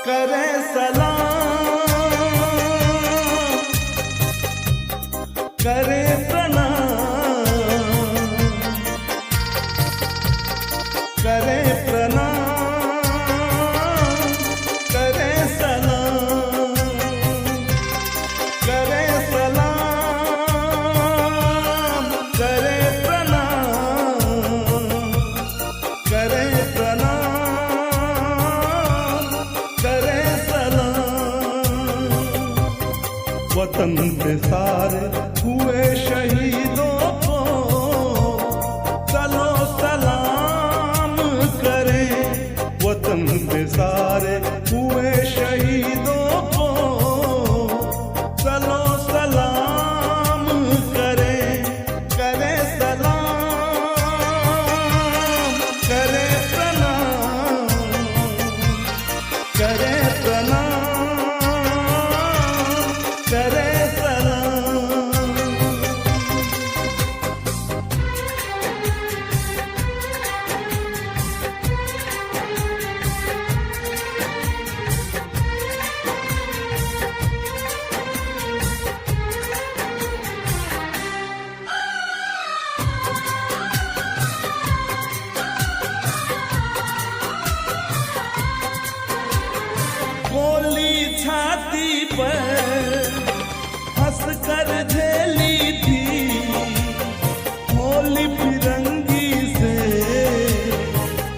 करे सलाम, करे प्रणाम, करे प्रणाम, करे सलाम, करे सलाम, करे प्रणाम, करे प्रणाम, करे सलाम। वतन पे सारे हुए शहीदों को चलो सलाम करें। वतन पे सारे हुए शहीदों को चलो सलाम करें। करे सलाम, करे प्रणाम, करे प्रणाम, करे सलाम। गोली छाती पर हंस कर झेली थी, होली फिरंगी से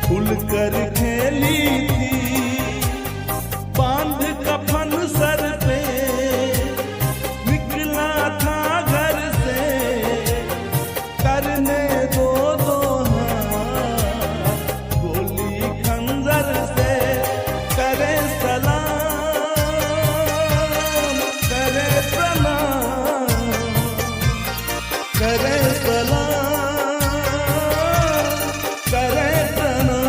खुल कर खेली थी। बांध कफन सर पे निकला था घर से, करने दो दो हाथ गोली खंजर से। करे सलाम, करे प्रणाम, करे सलाम, करे प्रणाम।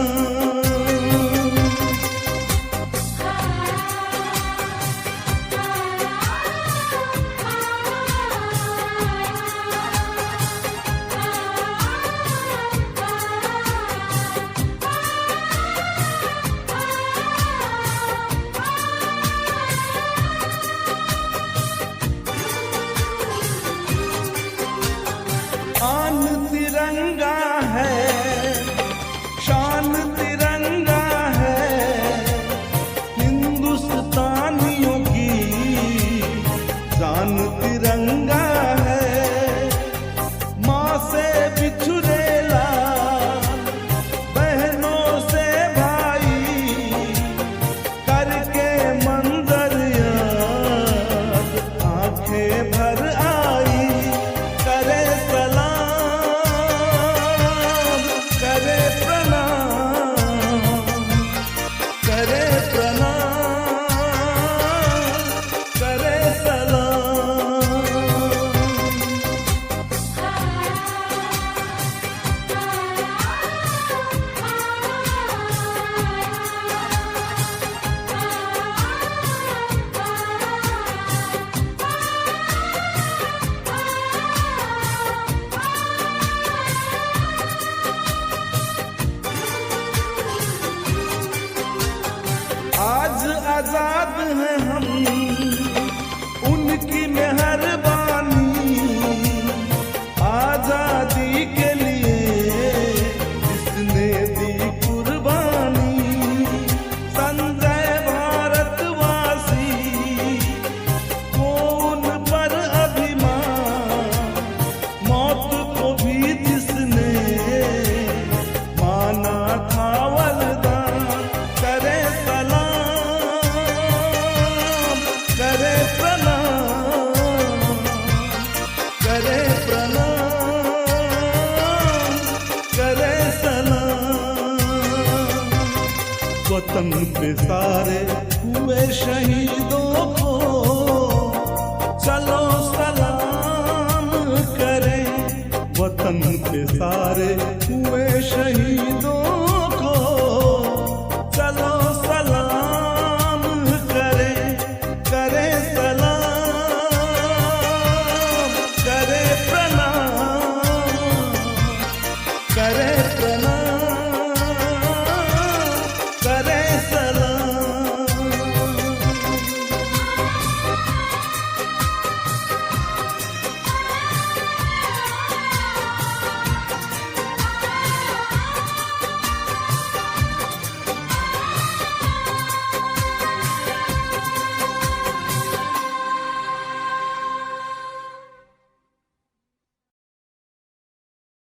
आन तिरंगा है, शान तिरंगा है, हिंदुस्तानियों की जान तिरंगा है। माँ से बिछुड़ेला, बहनों से भाई, करके मंजर याद आंखें भर आई। करे सलाम, करे प्रणाम, करे प्रणाम, करे सलाम। आज आजाद हैं हम, उनकी मेहरबानी। आजादी के लिए जिसने दी कुर्बानी। संजय भारतवासी को उन पर अभिमान, मौत को भी जिसने माना था वरदान। करे सलाम, करे प्रणाम, करे प्रणाम, करे सलाम। वतन पे सारे हुए शहीदों को चलो सलाम करें। वतन पे सारे हुए शहीदों